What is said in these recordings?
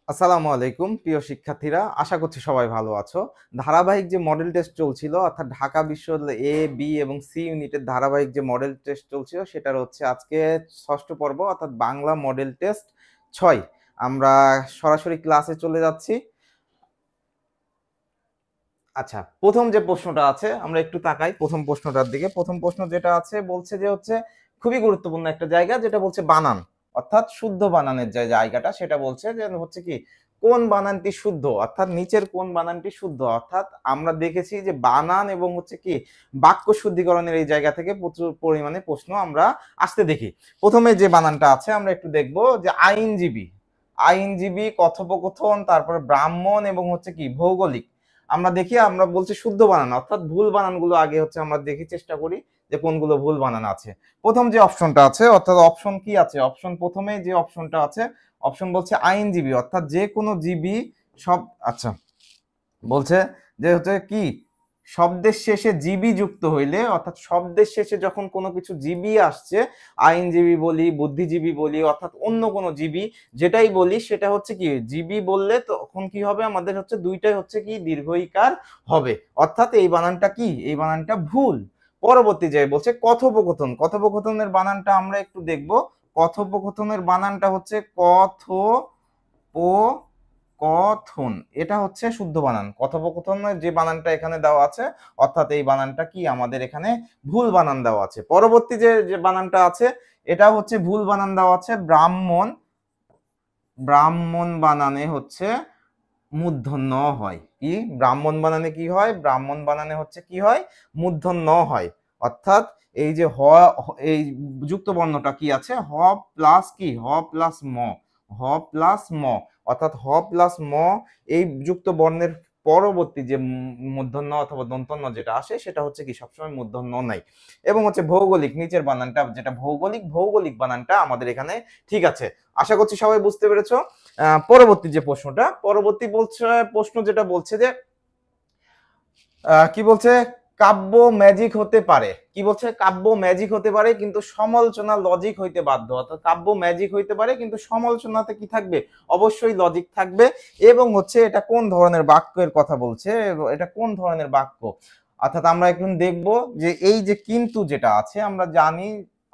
আসসালামু আলাইকুম প্রিয় শিক্ষার্থীরা, আশা করছি সবাই ভালো আছো। ধারাবাহিক যে মডেল টেস্ট চলছিল, অর্থাৎ ঢাকা বিশ্ববিদ্যালয় এ বি এবং সি ইউনিটের ধারাবাহিক যে মডেল টেস্ট চলছিল সেটার হচ্ছে আজকে ষষ্ঠ পর্ব, অর্থাৎ বাংলা মডেল টেস্ট 6। আমরা সরাসরি ক্লাসে চলে যাচ্ছি। আচ্ছা, প্রথম যে প্রশ্নটা আছে আমরা একটু তাকাই প্রথম প্রশ্নটার দিকে। প্রথম প্রশ্ন যেটা আছে বলছে যে হচ্ছে খুবই গুরুত্বপূর্ণ একটা জায়গা, যেটা বলছে বানান, অর্থাৎ শুদ্ধ বানানের যে জায়গাটা সেটা বলছে যে হচ্ছে কি কোন বানানটি শুদ্ধ, অর্থাৎ নিচের কোন বানানটি শুদ্ধ। অর্থাৎ আমরা দেখেছি যে বানান এবং হচ্ছে কি বাক্য শুদ্ধিকরণের এই জায়গা থেকে প্রচুর পরিমাণে প্রশ্ন আমরা আসতে দেখি। প্রথমে যে বানানটা আছে আমরা একটু দেখবো যে আইনজীবী, আইনজীবী, কথোপকথন, তারপরে ব্রাহ্মণ এবং হচ্ছে কি ভৌগোলিক। আমরা দেখি, আমরা বলছি শুদ্ধ বানান, অর্থাৎ ভুল বানানগুলো আগে হচ্ছে আমরা দেখি, চেষ্টা করি যে কোনগুলো ভুল বানান আছে। প্রথম যে অপশনটা আছে, অর্থাৎ অপশন কি আছে, অপশন প্রথমে যে অপশনটা আছে, অপশন বলছে আইনজীবী, অর্থাৎ যে কোনো জীবী সব। আচ্ছা, বলছে যে হচ্ছে কি শব্দের শেষে জীবী যুক্ত হইলে, অর্থাৎ শব্দের শেষে যখন কোনো কিছু জীবী আসছে, আইনজীবী বলি, বুদ্ধিজীবী বলি, অর্থাৎ অন্য কোনো জীবী যেটাই বলি সেটা হচ্ছে কি জীবী বললে তখন কি হবে, আমাদের হচ্ছে দুইটাই হচ্ছে কি দীর্ঘইকার হবে, অর্থাৎ এই বানানটা কি, এই বানানটা ভুল। পরবর্তী যে বলছে কথোপকথন, কথোপকথনের বানানটা আমরা একটু দেখব। কথোপকথনের বানানটা হচ্ছে কথন, এটা হচ্ছে শুদ্ধ বানান। কথোপকথনের যে বানানটা এখানে দেওয়া আছে, অর্থাৎ এই বানানটা কি আমাদের এখানে ভুল বানান দেওয়া আছে। পরবর্তী যে যে বানানটা আছে এটা হচ্ছে ভুল বানান দেওয়া আছে ব্রাহ্মণ, ব্রাহ্মণ বানানে হচ্ছে মূর্ধন্য হয়। কি ব্রাহ্মণ বানানে কি হয়, ব্রাহ্মণ বানানে হচ্ছে কি হয়, মূর্ধন্য হয়। অর্থাৎ এই যে এই যুক্ত বর্ণটা কি আছে, হ প্লাস কি, হ প্লাস ম, হ প্লাস ম, অর্থাৎ হ প্লাস ম, এই যুক্ত বর্ণের পরবর্তী যে মূর্ধন্য অথবা দন্তন্য যেটা আসে সেটা হচ্ছে কি সবসময় মূর্ধন্য নাই। এবং হচ্ছে ভৌগোলিক, নিচের বানানটা যেটা ভৌগোলিক, ভৌগোলিক বানানটা আমাদের এখানে ঠিক আছে। আশা করছি সবাই বুঝতে পেরেছো। পরবর্তী যে প্রশ্নটা, পরবর্তী বলছে প্রশ্ন যেটা বলছে যে কি বলছে, কাব্য ম্যাজিক হতে পারে, কি বলছে কাব্য ম্যাজিক হতে পারে কিন্তু সমালোচনা লজিক হইতে বাধ্য। অর্থাৎ কাব্য ম্যাজিক হইতে পারে কিন্তু সমালোচনাতে কি থাকবে, অবশ্যই লজিক থাকবে। এবং হচ্ছে এটা কোন ধরনের বাক্যের কথা বলছে, এটা কোন ধরনের বাক্য। অর্থাৎ আমরা এখন দেখব যে এই যে কিন্তু যেটা আছে, আমরা জানি,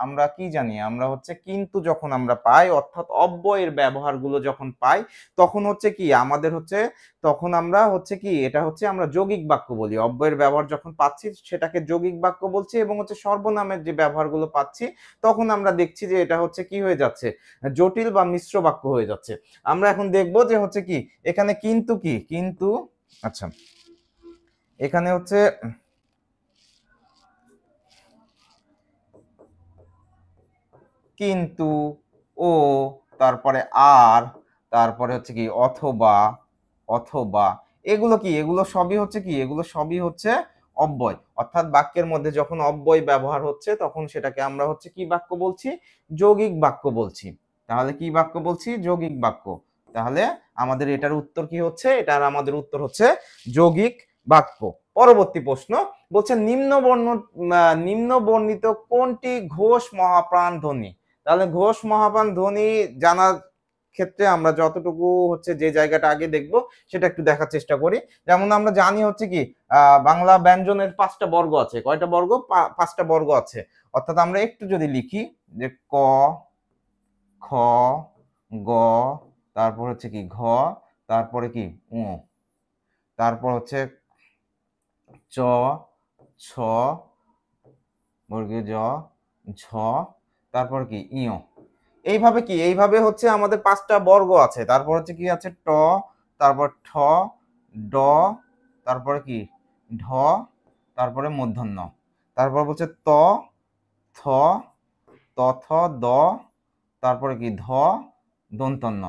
আমরা কি জানি, আমরা হচ্ছে কিন্তু যখন আমরা পাই, অর্থাৎ অব্যয়ের ব্যবহারগুলো যখন পাই তখন হচ্ছে কি আমাদের হচ্ছে, তখন আমরা হচ্ছে কি এটা হচ্ছে আমরা যৌগিক বাক্য বলি। অব্যয়ের ব্যবহার যখন পাচ্ছি সেটাকে যৌগিক বাক্য বলছি, এবং হচ্ছে সর্বনামের যে ব্যবহারগুলো পাচ্ছি তখন আমরা দেখছি যে এটা হচ্ছে কি হয়ে যাচ্ছে, জটিল বা মিশ্র বাক্য হয়ে যাচ্ছে। আমরা এখন দেখব যে হচ্ছে কি এখানে কিন্তু কি, কিন্তু আচ্ছা এখানে হচ্ছে কিন্তু, ও, তারপরে আর, তারপরে হচ্ছে কি অথবা, অথবা, এগুলো কি, এগুলো সবই হচ্ছে কি, এগুলো সবই হচ্ছে অব্যয়। অর্থাৎ বাক্যের মধ্যে যখন অব্যয় ব্যবহার হচ্ছে তখন সেটাকে আমরা হচ্ছে কি বাক্য বলছি, যৌগিক বাক্য বলছি। তাহলে কি বাক্য বলছি, যৌগিক বাক্য। তাহলে আমাদের এটার উত্তর কি হচ্ছে, এটার আমাদের উত্তর হচ্ছে যৌগিক বাক্য। পরবর্তী প্রশ্ন বলছে নিম্ন বর্ণিত কোনটি ঘোষ মহাপ্রাণ ধ্বনি। তাহলে ঘোষ মহাপ্রাণ ধ্বনি জানার ক্ষেত্রে আমরা যতটুকু হচ্ছে যে জায়গাটা আগে দেখব সেটা একটু দেখার চেষ্টা করি। যেমন আমরা জানি হচ্ছে কি বাংলা ব্যঞ্জনের 5টা বর্গ আছে, কয়টা বর্গ, 5টা বর্গ আছে। অর্থাৎ আমরা একটু যদি লিখি যে ক, খ, গ, তারপর হচ্ছে কি ঘ, তারপরে কি উ, তারপর হচ্ছে চ, ছ, বর্গে জ, ঝ, তারপর কি ইয়। এইভাবে কি, এইভাবে হচ্ছে আমাদের 5টা বর্গ আছে। তারপর হচ্ছে কি আছে ট, তারপর ঠ, ড, তারপরে কি ঢ, তারপরে মূর্ধন্য, তারপর বলছে ত, থ, তথ, দ, তারপরে কি ধ, দন্তন্য,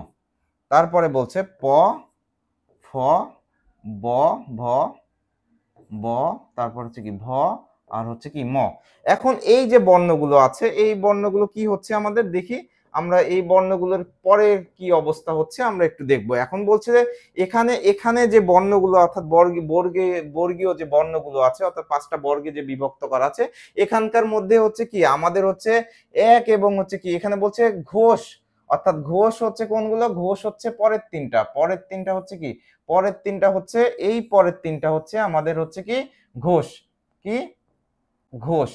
তারপরে বলছে প, ফ, ব, ভ, ব, তারপর হচ্ছে কি ভ, আর হচ্ছে কি ম। এখন এই যে বর্ণগুলো আছে এই বর্ণগুলো কি হচ্ছে আমাদের দেখি, আমরা এই বর্ণগুলোর পরে কি অবস্থা হচ্ছে আমরা একটু দেখব। এখন বলছে যে এখানে এখানে যে বর্ণগুলো, অর্থাৎ বর্গীয় যে বর্ণগুলো আছে, অর্থাৎ 5টা বর্গে যে বিভক্ত করা আছে, এখানকার মধ্যে হচ্ছে কি আমাদের হচ্ছে এক এবং হচ্ছে কি এখানে বলছে ঘোষ, অর্থাৎ ঘোষ হচ্ছে কোনগুলো? ঘোষ হচ্ছে পরের তিনটা। পরের তিনটা হচ্ছে কি? পরের তিনটা হচ্ছে এই পরের তিনটা হচ্ছে আমাদের হচ্ছে কি ঘোষ। কি? ঘোষ।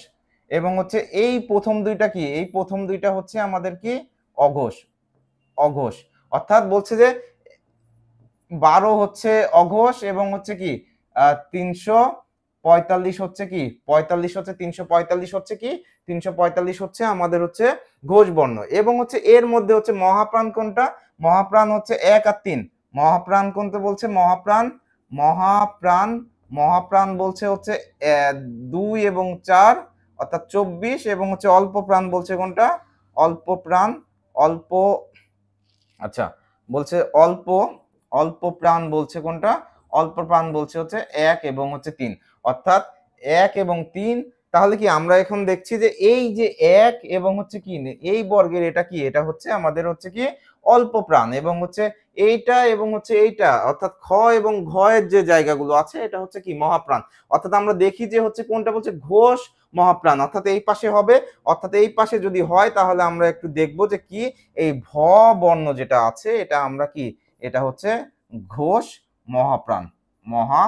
এবং হচ্ছে এই প্রথম দুইটা কি? এই প্রথম দুইটা হচ্ছে আমাদের কি? অঘোষ। অঘোষ। অর্থাৎ বলছে যে 12 হচ্ছে অঘোষ এবং হচ্ছে কি 345 হচ্ছে কি 45 হচ্ছে 345 হচ্ছে কি 345 হচ্ছে আমাদের হচ্ছে ঘোষ বর্ণ। এবং হচ্ছে এর মধ্যে হচ্ছে মহাপ্রাণ কোনটা? মহাপ্রাণ হচ্ছে 1 আর 3। মহাপ্রাণ কোনটা বলছে? মহাপ্রাণ মহাপ্রাণ মহাপ্রাণ বলছে হচ্ছে 2 এবং 4 অর্থাৎ 24 এবং হচ্ছে অল্প প্রাণ বলছে কোনটা? অল্প প্রাণ অল্প আচ্ছা বলছে অল্প অল্প প্রাণ বলছে কোনটা? অল্প প্রাণ বলছে হচ্ছে 1 এবং হচ্ছে 3। অর্থাৎ 1 এবং 3। তাহলে কি আমরা এখন দেখছি যে এই যে 1 এবং হচ্ছে কি এই বর্গের এটা কি? এটা হচ্ছে আমাদের হচ্ছে কি অল্প প্রাণ এবং হচ্ছে এইটা এবং হচ্ছে এইটা অর্থাৎ খ এবং ঘ এর যে জায়গাগুলো আছে এটা হচ্ছে কি মহাপ্রাণ। অর্থাৎ আমরা দেখি যে হচ্ছে কোনটা বলছে ঘোষ মহাপ্রাণ অর্থাৎ এই পাশে হবে। অর্থাৎ এই পাশে যদি হয় তাহলে আমরা একটু দেখবো যে কি এই ভ বর্ণ যেটা আছে এটা আমরা কি এটা হচ্ছে ঘোষ মহাপ্রাণ। মহা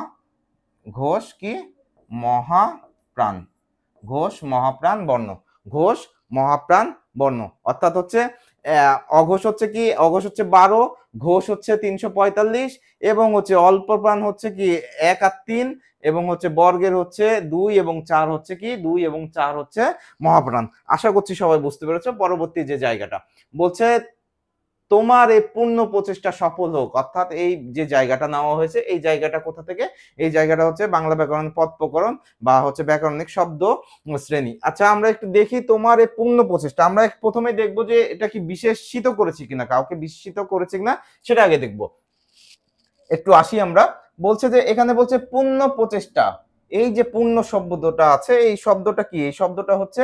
ঘোষ কি মহাপ্রাণ। ঘোষ মহাপ্রাণ বর্ণ। ঘোষ মহাপ্রাণ বর্ণ অর্থাৎ হচ্ছে অঘোষ হচ্ছে কি? অঘোষ হচ্ছে 12, ঘোষ হচ্ছে 345 এবং হচ্ছে অল্প প্রাণ হচ্ছে কি 1 আর 3 এবং হচ্ছে বর্গের হচ্ছে 2 এবং 4 হচ্ছে কি 2 এবং 4 হচ্ছে মহাপ্রাণ। আশা করছি সবাই বুঝতে পেরেছো। পরবর্তী যে জায়গাটা বলছে তোমার এই পূর্ণ প্রচেষ্টা সফল হোক। অর্থাৎ এই যে জায়গাটা নেওয়া হয়েছে এই জায়গাটা কোথা থেকে? এই জায়গাটা হচ্ছে বাংলা ব্যাকরণ পদ প্রকরণ বা হচ্ছে ব্যাকরণিক শব্দ শ্রেণী। আচ্ছা আমরা একটু দেখি তোমার এই পূর্ণ প্রচেষ্টা। আমরা প্রথমে দেখবো যে এটা কি বিশেষিত করেছি কিনা, কাউকে বিশেষিত করেছি কিনা সেটা আগে দেখবো। একটু আসি আমরা। বলছে যে এখানে বলছে পূর্ণ প্রচেষ্টা। এই যে পূর্ণ শব্দটা আছে এই শব্দটা কি? এই শব্দটা হচ্ছে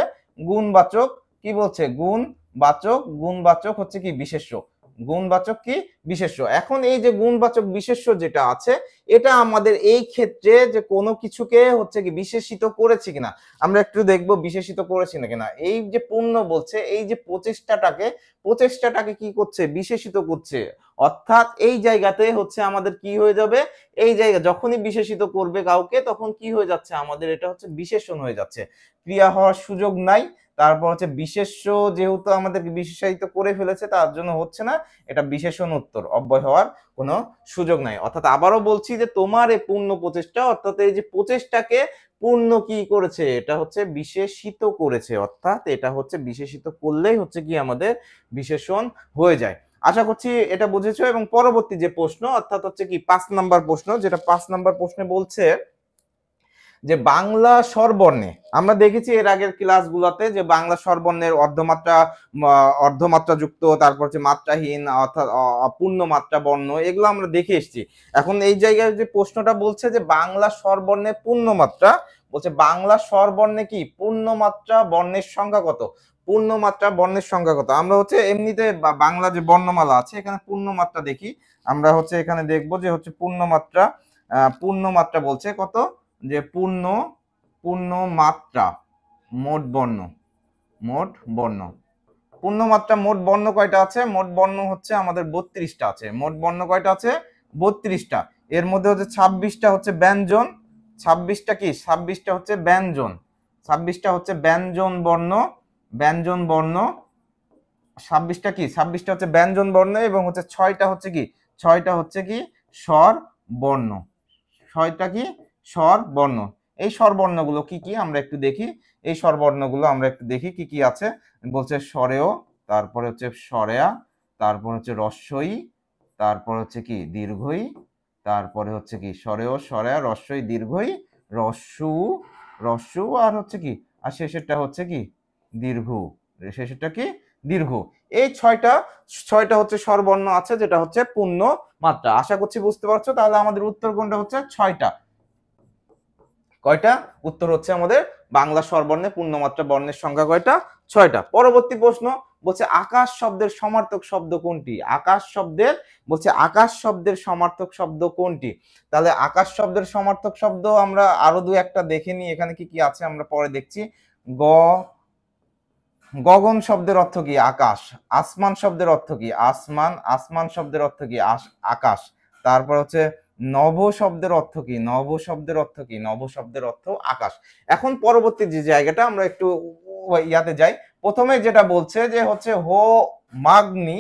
গুণবাচক। কি বলছে? গুণবাচক। গুণবাচক হচ্ছে কি বিশেষ্য। গুণবাচক কি বিশেষ্য। এখন এই যে গুণবাচক বিশেষ্য যেটা আছে এটা আমাদের এই ক্ষেত্রে যে কোনো কিছুকে হচ্ছে কি বিশেষিত করেছে কিনা আমরা একটু দেখবো বিশেষিত করেছি না কিনা। এই যে পূর্ণ বলছে এই যে প্রচেষ্টাটাকে কি করছে? বিশেষিত করছে। অর্থাৎ এই জায়গাতে হচ্ছে আমাদের কি হয়ে যাবে? এই জায়গা যখনই বিশেষিত করবে কাউকে তখন কি হয়ে যাচ্ছে? আমাদের এটা হচ্ছে বিশেষণ হয়ে যাচ্ছে। ক্রিয়া হওয়ার সুযোগ নাই। তারপর হচ্ছে বিশেষ্য যেহেতু আমাদেরকে বিশেষায়িত করে ফেলেছে তার জন্য হচ্ছে না, এটা বিশেষণ উত্তর, অব্যয় হওয়ার কোনো সুযোগ নাই। অর্থাৎ আবারও বলছি যে তোমার এই পূর্ণ প্রচেষ্টা অর্থাৎ এই যে প্রচেষ্টাকে পূর্ণ কি করেছে? এটা হচ্ছে বিশেষিত করেছে। অর্থাৎ এটা হচ্ছে বিশেষিত করলেই হচ্ছে কি আমাদের বিশেষণ হয়ে যায়। আশা করছি এটা বুঝেছো। এবং পরবর্তী যে প্রশ্ন অর্থাৎ হচ্ছে কি 5 নাম্বার প্রশ্ন, যেটা 5 নাম্বার প্রশ্নে বলছে যে বাংলা স্বরবর্ণে আমরা দেখেছি এর আগের ক্লাসগুলোতে যে বাংলা স্বরবর্ণের অর্ধমাত্রা যুক্ত তারপর হচ্ছে মাত্রাহীন অর্থাৎ পূর্ণ মাত্রা বর্ণ এগুলো আমরা দেখে এসেছি। এখন এই জায়গায় যে প্রশ্নটা বলছে যে বাংলা স্বরবর্ণের পূর্ণ মাত্রা বলছে বাংলা স্বরবর্ণে কি পূর্ণ মাত্রা বর্ণের সংখ্যা কত? পূর্ণ মাত্রা বর্ণের সংখ্যা কত? আমরা হচ্ছে এমনিতে বাংলা যে বর্ণমালা আছে এখানে পূর্ণ মাত্রা দেখি। আমরা হচ্ছে এখানে দেখবো যে হচ্ছে পূর্ণ মাত্রা বলছে কত? যে পূর্ণ মাত্রা মোট বর্ণ পূর্ণ মাত্রা মোট বর্ণ কয়টা আছে? মোট বর্ণ হচ্ছে আমাদের 32টা আছে। মোট বর্ণ কয়টা আছে? 32টা। এর মধ্যে হচ্ছে 26টা হচ্ছে ব্যঞ্জন। 26টা কি? 26টা হচ্ছে ব্যঞ্জন। 26টা হচ্ছে ব্যঞ্জন বর্ণ। 26টা কি? 26টা হচ্ছে ব্যঞ্জন বর্ণ এবং হচ্ছে 6টা হচ্ছে কি? 6টা হচ্ছে কি স্বর বর্ণ। 6টা কি স্বর বর্ণ। এই স্বর বর্ণগুলো কি কি আমরা একটু দেখি। এই স্বর বর্ণগুলো আমরা একটু দেখি কি কি আছে। বলছে স্বরেয়, তারপরে হচ্ছে স্বরেয়া, তারপর হচ্ছে রস্বই, তারপর হচ্ছে কি দীর্ঘই, তারপরে হচ্ছে কি স্বরেয় স্বরেয়া রস্বই দীর্ঘই রস্যু আর হচ্ছে কি আর শেষেরটা হচ্ছে কি দীর্ঘ। শেষেরটা কি দীর্ঘ। এই ছয়টা হচ্ছে স্বরবর্ণ আছে যেটা হচ্ছে পূর্ণ মাত্রা। আশা করছি বুঝতে পারছো। তাহলে আমাদের উত্তর কোনটা হচ্ছে? 6টা। কয়টা? উত্তর হচ্ছে আমাদের বাংলা স্বরবর্ণে পূর্ণমাত্রা বর্ণের সংখ্যা কয়টা? 6টা। পরবর্তী প্রশ্ন বলছে আকাশ শব্দের সমার্থক শব্দ কোনটি? আকাশ শব্দের সমার্থক শব্দ কোনটি? তাহলে আকাশ শব্দের সমার্থক শব্দ আমরা আরো দু একটা দেখে নিই। এখানে কি কি আছে আমরা পরে দেখছি। গ গগন শব্দের অর্থ কি? আকাশ। আসমান শব্দের অর্থ কি? আসমান। আসমান শব্দের অর্থ কি? আকাশ। তারপর হচ্ছে নভ শব্দের অর্থ কি? নভ শব্দের অর্থ কি? নভ শব্দের অর্থ আকাশ। এখন পরবর্তী যে জায়গাটা আমরা একটু ইয়াতে যাই। প্রথমে যেটা বলছে যে হচ্ছে হোমাগ্নি।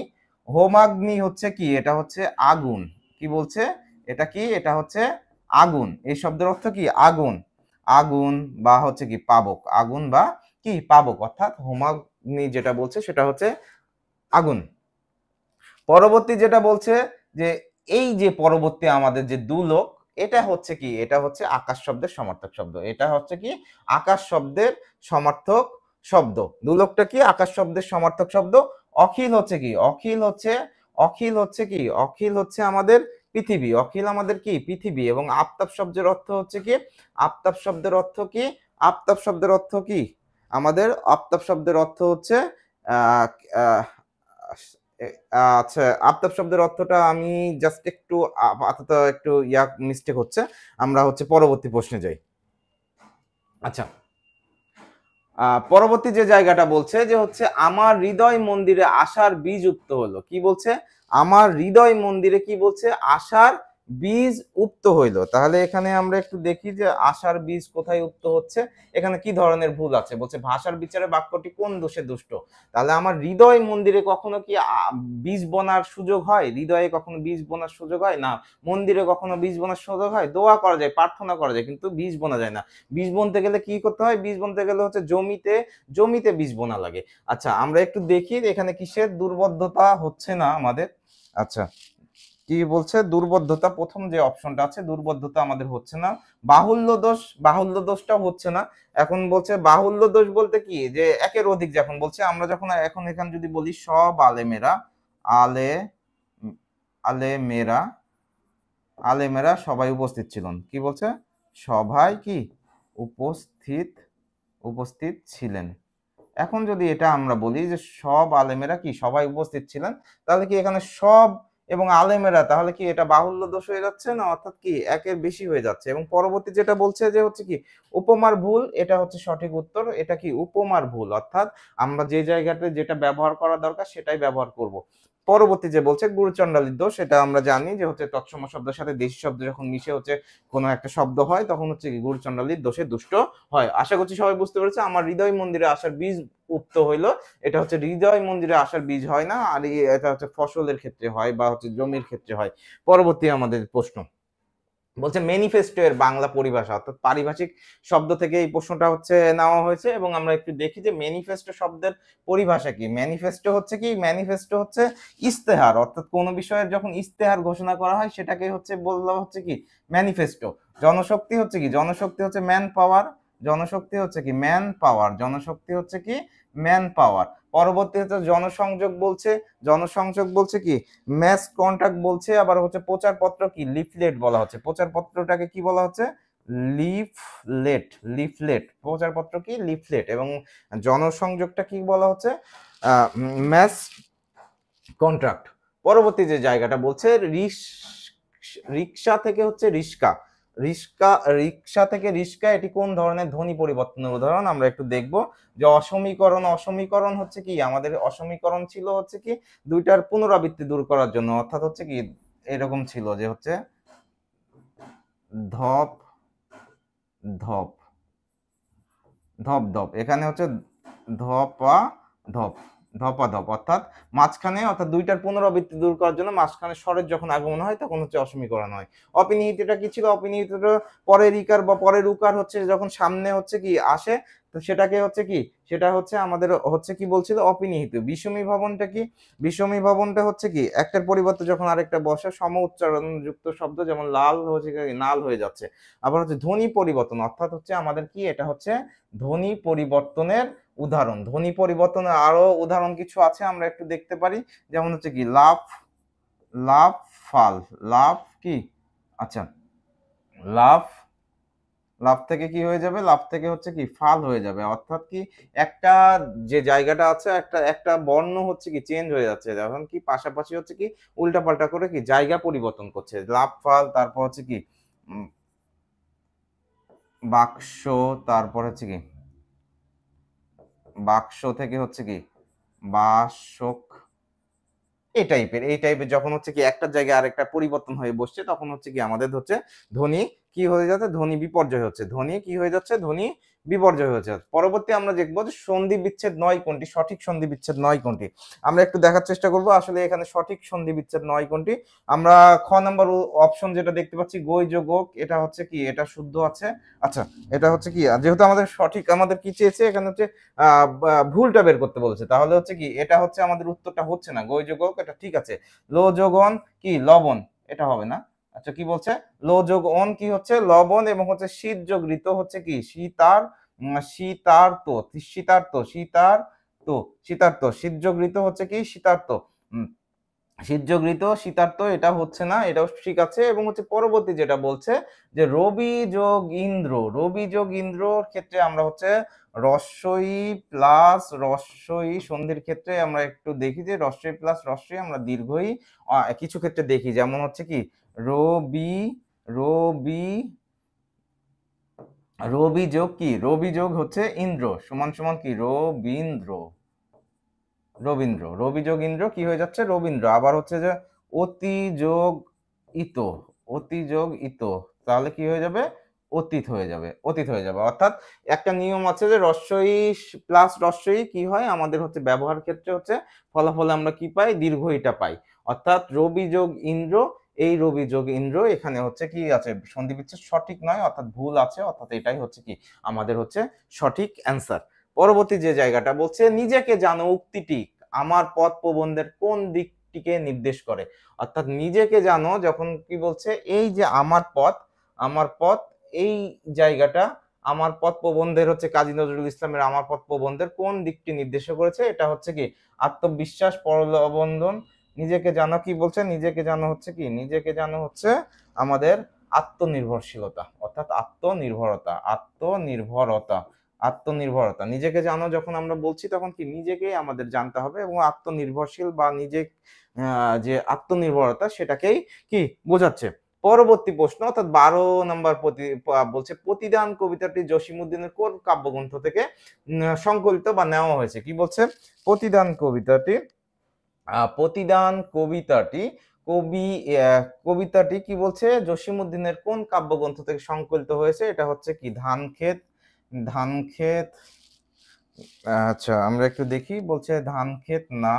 হোমাগ্নি হচ্ছে কি? এটা হচ্ছে আগুন। কি বলছে? এটা কি? এটা হচ্ছে আগুন। এই শব্দের অর্থ কি? আগুন। আগুন বা হচ্ছে কি পাবক। আগুন বা কি পাবক, অর্থাৎ হোমাগ্নি যেটা বলছে সেটা হচ্ছে আগুন। পরবর্তী যেটা বলছে যে এই যে পরবর্তী আমাদের যে দুলোক, এটা হচ্ছে কি? এটা হচ্ছে আকাশ শব্দের সমার্থক শব্দ। এটা হচ্ছে কি? আকাশ শব্দের সমার্থক শব্দ। দুলোকটা কি? আকাশ শব্দের সমার্থক শব্দ। অখিল হচ্ছে কি? অখিল হচ্ছে, অখিল হচ্ছে কি? অখিল হচ্ছে আমাদের পৃথিবী। অখিল আমাদের কি? পৃথিবী। এবং আফতাব শব্দের অর্থ হচ্ছে কি? আফতাব শব্দের অর্থ কি? আফতাব শব্দের অর্থ কি? আমাদের আফতাব শব্দের অর্থ হচ্ছে আহ আহ আচ্ছা, আফতাব শব্দের অর্থটা আমি জাস্ট একটু আপাতত একটু মিস্টেক হচ্ছে। আমরা হচ্ছে পরবর্তী প্রশ্নে যাই। আচ্ছা, পরবর্তী যে জায়গাটা বলছে যে হচ্ছে আমার হৃদয় মন্দিরে আশার বীজ উক্ত হলো। কি বলছে? আমার হৃদয় মন্দিরে কি বলছে? আশার বীজ উক্ত হইলো। তাহলে এখানে আমরা একটু দেখি যে আশার বীজ কোথায় উক্ত হচ্ছে। এখানে কি ধরনের ভুল আছে? বলছে ভাষার বিচারে বাক্যটি কোন দোষে দুষ্ট। তাহলে আমার হৃদয় মন্দিরে কখনো কি বীজ বোনার সুযোগ হয়? হৃদয়ে কখনো বীজ বোনার সুযোগ হয় না। মন্দিরে কখনো বীজ বোনার সুযোগ হয়? দোয়া করা যায়, প্রার্থনা করা যায়, কিন্তু বীজ বোনা যায় না। বীজ বুনতে গেলে কি করতে হয়? বীজ বুনতে গেলে হচ্ছে জমিতে, জমিতে বীজ বোনা লাগে। আচ্ছা, আমরা একটু দেখি এখানে কিসের দুর্বোধ্যতা হচ্ছে না আমাদের। আচ্ছা, কি বলছে? দুর্বোধ্যতা, প্রথম যে অপশনটা আছে, দুর্বোধ্যতা আমাদের হচ্ছে না। বাহুল্য দোষ, বাহুল্য দোষটাও হচ্ছে না। এখন বলছে বাহুল্য দোষ বলতে কি? যে একের অধিক, যখন বলছে আমরা যখন এখন এখানে যদি বলি সব আলেমেরা, আলে আলেমেরা, আলেমেরা সবাই উপস্থিত ছিলেন। কি বলছে? সবাই কি উপস্থিত, উপস্থিত ছিলেন। এখন যদি এটা আমরা বলি যে সব আলেমেরা কি সবাই উপস্থিত ছিলেন, তাহলে কি এখানে সব এবং আলেমেরা, তাহলে কি এটা বাহুল্য দোষ হয়ে যাচ্ছে না? অর্থাৎ কি একের বেশি হয়ে যাচ্ছে। এবং পরবর্তী যেটা বলছে যে হচ্ছে কি উপমার ভুল, এটা হচ্ছে সঠিক উত্তর। এটা কি উপমার ভুল, অর্থাৎ আমরা যে জায়গাতে যেটা ব্যবহার করা দরকার সেটাই ব্যবহার করব। পরবর্তী যে বলছে গুরুচণ্ডালীর দোষ, এটা আমরা জানি যে হচ্ছে তৎসম শব্দের সাথে দেশি শব্দ যখন মিশে হচ্ছে কোনো একটা শব্দ হয়, তখন হচ্ছে কি গুরুচণ্ডালীর দোষে দুষ্ট হয়। আশা করছি সবাই বুঝতে পেরেছে। আমার হৃদয় মন্দিরে আসার বীজ উক্ত হইলো, এটা হচ্ছে হৃদয় মন্দিরে আসার বীজ হয় না, আর এটা হচ্ছে ফসলের ক্ষেত্রে হয় বা হচ্ছে জমির ক্ষেত্রে হয়। পরবর্তী আমাদের প্রশ্ন বলছে ম্যানিফেস্টো এর বাংলা পরিভাষা, অর্থাৎ পারিভাষিক শব্দ থেকে এই প্রশ্নটা হচ্ছে নেওয়া হয়েছে। এবং আমরা একটু দেখি যে ম্যানিফেস্টো শব্দের পরিভাষা কি। ম্যানিফেস্টো হচ্ছে কি? ম্যানিফেস্টো হচ্ছে ইস্তেহার, অর্থাৎ কোনো বিষয়ের যখন ইস্তেহার ঘোষণা করা হয় সেটাকে হচ্ছে বললাম হচ্ছে কি ম্যানিফেস্টো। জনশক্তি হচ্ছে কি? জনশক্তি হচ্ছে ম্যান পাওয়ার। জনশক্তি হচ্ছে কি? Man power. জনশক্তি হচ্ছে কি? Man power. পরবর্তী হচ্ছে জনসংযোগ বলছে, জনসংযোগ বলছে কি? ম্যাস কন্ট্রাক্ট বলছে। আবার হচ্ছে প্রচারপত্র কি? লিফলেট বলা হচ্ছে। প্রচারপত্রটাকে কি বলা হচ্ছে? লিফলেট। লিফলেট। প্রচারপত্র কি? লিফলেট। এবং জনসংযোগটা কি বলা হচ্ছে? Mass contact. পরবর্তী যে জায়গাটা বলছে রিক্সা থেকে হচ্ছে রিস্কা। রিস্কা, রিক্সা থেকে রিস্কা, এটি কোন ধরনের ধ্বনি পরিবর্তনের উদাহরণ? আমরা একটু দেখব যে অসমীকরণ। অসমীকরণ হচ্ছে কি? আমাদের অসমীকরণ ছিল হচ্ছে কি দুইটার পুনরাবৃত্তি দূর করার জন্য, অর্থাৎ হচ্ছে কি এরকম ছিল যে হচ্ছে ধপ ধপ ধপ ধপ, এখানে হচ্ছে ধপা ধপ, ধপা ধপ, অর্থাৎ মাঝখানে, অর্থাৎ দুইটার পুনরাবৃত্তি দূর করার জন্য মাঝখানে স্বরের যখন আগমন হয় তখন হচ্ছে অসমীকরণ হয়। অপিনিহিতটা কি ছিল? অপিনিহিতটা পরের ইকার বা পরের উকার হচ্ছে যখন সামনে হচ্ছে কি আসে, তো সেটাকে হচ্ছে কি, সেটা হচ্ছে আমাদের হচ্ছে কি বলছিল? অপিনিহিত। বিষমী ভবনটা কি? বিষমী ভবনটা হচ্ছে কি একটার পরিবর্তে যখন আরেকটা বসে সম উচ্চারণ যুক্ত শব্দ, যেমন লাল হচ্ছে কি নাল হয়ে যাচ্ছে। আবার হচ্ছে ধ্বনি পরিবর্তন, অর্থাৎ হচ্ছে আমাদের কি এটা হচ্ছে ধ্বনি পরিবর্তনের উদাহরণ। ধ্বনি পরিবর্তনের আরো উদাহরণ কিছু আছে, আমরা একটু দেখতে পারি। যেমন হচ্ছে কি লাফ, লাফ ফাল। লাফ কি? আচ্ছা, লাফ, লাফ থেকে কি হয়ে যাবে? লাফ থেকে হচ্ছে কি ফাল হয়ে যাবে। অর্থাৎ কি একটা যে জায়গাটা আছে, একটা একটা বর্ণ হচ্ছে কি চেঞ্জ হয়ে যাচ্ছে, যখন কি পাশাপাশি হচ্ছে কি উল্টা পাল্টা করে কি জায়গা পরিবর্তন করছে। লাফ ফাল, তারপর হচ্ছে কি বাক্স, তারপর হচ্ছে কি বাক্স থেকে হচ্ছে কি বাসক, এই টাইপের যখন হচ্ছে কি একটা জায়গায় আরেকটা পরিবর্তন হয়ে বসছে তখন হচ্ছে কি আমাদের হচ্ছে ধ্বনি কি হয়ে যাচ্ছে, ধ্বনি বিপর্যয় হচ্ছে, ধ্বনি কি হয়ে যাচ্ছে, ধ্বনি বিপর্যয় হয়ে যাচ্ছে। পরবর্তী আমরা দেখবো যে সন্ধি বিচ্ছেদ নয় কোনটি, সঠিক সন্ধি বিচ্ছেদ নয় কোনটি। আমরা একটু দেখার চেষ্টা করবো আসলে এখানে সঠিক সন্ধি বিচ্ছেদ নয় কোনটি। আমরা খ নাম্বার অপশন যেটা দেখতে পাচ্ছি গই যোগ ওক, এটা হচ্ছে কি, এটা শুদ্ধ আছে। আচ্ছা, এটা হচ্ছে কি, যেহেতু আমাদের সঠিক আমাদের কি চেয়েছে এখানে হচ্ছে ভুলটা বের করতে বলছে, তাহলে হচ্ছে কি এটা হচ্ছে আমাদের উত্তরটা হচ্ছে না, গই যোগ ওক এটা ঠিক আছে। লো যোগ অন কি লবণ, এটা হবে না। আচ্ছা কি বলছে, লো যোগ অন কি হচ্ছে লবণ, এবং হচ্ছে শীত যোগ ঋত হচ্ছে কি শীতার, শীতার্ত, শীতার্ত, শীতার্ত, শীতার্ত, শীত যোগ ঋত হচ্ছে কি শীতার্ত, শীত যোগ ঋত শীতার্ত, এটা হচ্ছে না, এটাও ঠিক আছে। এবং হচ্ছে পরবর্তী যেটা বলছে যে রবি যোগ ইন্দ্র, রবি যোগ ইন্দ্রর ক্ষেত্রে আমরা হচ্ছে রস্বই প্লাস রস্বই, সন্ধির ক্ষেত্রে আমরা একটু দেখি যে রস্বই প্লাস রস্বই আমরা দীর্ঘই কিছু ক্ষেত্রে দেখি, যেমন হচ্ছে কি রবি, রবি, রবি যোগ কি, রবি যোগ হচ্ছে ইন্দ্র সমান সমান কি রবীন্দ্র, রবীন্দ্র, রবি যোগ ইন্দ্র কি হয়ে যাচ্ছে রবীন্দ্র। আবার হচ্ছে যে অতি যোগ ইত, অতি যোগ ইত, তাহলে কি হয়ে যাবে অতীত হয়ে যাবে, অতীত হয়ে যাবে। অর্থাৎ একটা নিয়ম আছে যে রস্বই প্লাস রস্বই কি হয় আমাদের হচ্ছে ব্যবহার ক্ষেত্রে হচ্ছে ফলাফলে আমরা কি পাই, দীর্ঘ ইটা পাই। অর্থাৎ রবি যোগ ইন্দ্র, এই রবি যোগ ইন্দ্র এখানে হচ্ছে কি আছে সন্ধি বিচ্ছেদ সঠিক নয়, অর্থাৎ ভুল আছে, অর্থাৎ এটাই হচ্ছে কি আমাদের হচ্ছে সঠিক অ্যান্সার। পরবর্তী যে জায়গাটা বলছে নিজেকে জানো উক্তিটি আমার পথ প্রবন্ধের কোন দিকটিকে নির্দেশ করে। অর্থাৎ নিজেকে জানো যখন কি বলছে এই যে আমার পথ, আমার পথ, এই জায়গাটা আমার পথ প্রবন্ধের হচ্ছে কাজী নজরুল ইসলামের আমার পথ প্রবন্ধের কোন দিকটি নির্দেশ করেছে, এটা হচ্ছে কি আত্মবিশ্বাস, পরলবন্ধন। নিজেকে জানো কি বলছে, নিজেকে জানো হচ্ছে কি, নিজেকে জানো হচ্ছে আমাদের আত্মনির্ভরশীলতা, অর্থাৎ আত্মনির্ভরতা, আত্মনির্ভরতা, আত্মনির্ভরতা। নিজেকে জানো যখন আমরা বলছি তখন কি নিজেকেই আমাদের জানতে হবে, এবং আত্মনির্ভরশীল বা নিজে যে আত্মনির্ভরতা সেটাকেই কি বোঝাচ্ছে। পরবর্তী প্রশ্ন অর্থাৎ 12 নম্বর বলছে প্রতিদান কবিতাটি জসিমউদ্দিনের কোন কাব্যগ্রন্থ থেকে সংকলিত বা নেওয়া হয়েছে। কি বলছে প্রতিদান কবিতাটি, প্রতিদান কবিতাটি কবিতাটি কি বলছে জসিমউদ্দিনের কোন কাব্যগ্রন্থ থেকে সংকলিত হয়েছে, এটা হচ্ছে কি ধানক্ষেত, ধানক্ষেত। আচ্ছা আমরা একটু দেখি, বলছে ধানক্ষেত না,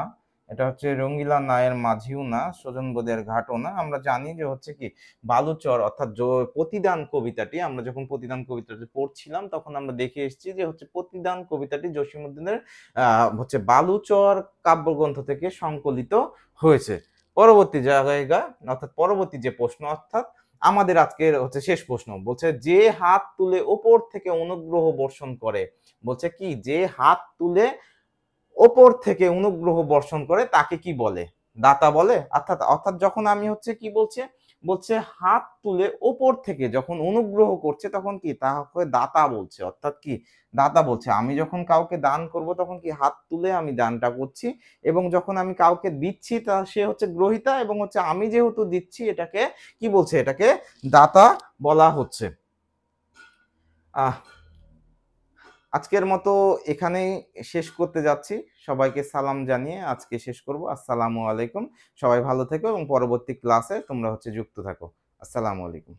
এটা হচ্ছে রঙ্গিলা নায়ের মাঝিও না, সজন বোদের ঘাটও না। আমরা জানি যে হচ্ছে কি বালুচর, অর্থাৎ প্রতিদান কবিতাটি আমরা যখন প্রতিদান কবিতাটি পড়ছিলাম তখন আমরা দেখে এসেছি যে হচ্ছে প্রতিদান কবিতাটি জসিমউদ্দিনের হচ্ছে বালুচর কাব্যগ্রন্থ থেকে সংকলিত হয়েছে। পরবর্তী জায়গা অর্থাৎ পরবর্তী যে প্রশ্ন, অর্থাৎ আমাদের আজকের হচ্ছে শেষ প্রশ্ন, বলছে যে হাত তুলে ওপর থেকে অনুগ্রহ বর্ষণ করে, বলছে কি যে হাত তুলে ওপর থেকে অনুগ্রহ বর্ষণ করে তাকে কি বলে, দাতা বলে। অর্থাৎ অর্থাৎ যখন আমি হচ্ছে কি বলছে, বলছে হাত তুলে ওপর থেকে যখন অনুগ্রহ করছে তখন কি তাকে দাতা বলছে, অর্থাৎ কি দাতা বলছে। আমি যখন কাউকে দান করব তখন কি হাত তুলে আমি দানটা করছি, এবং যখন আমি কাউকে দিচ্ছি তা সে হচ্ছে গ্রহিতা, এবং হচ্ছে আমি যেহেতু দিচ্ছি এটাকে কি বলছে, এটাকে দাতা বলা হচ্ছে। আজকের মতো এখানেই শেষ করতে যাচ্ছি, সবাইকে সালাম জানিয়ে আজকে শেষ করব। আসসালামু আলাইকুম, সবাই ভালো থেকো এবং পরবর্তী ক্লাসে তোমরা হচ্ছে যুক্ত থাকো। আসসালামু আলাইকুম।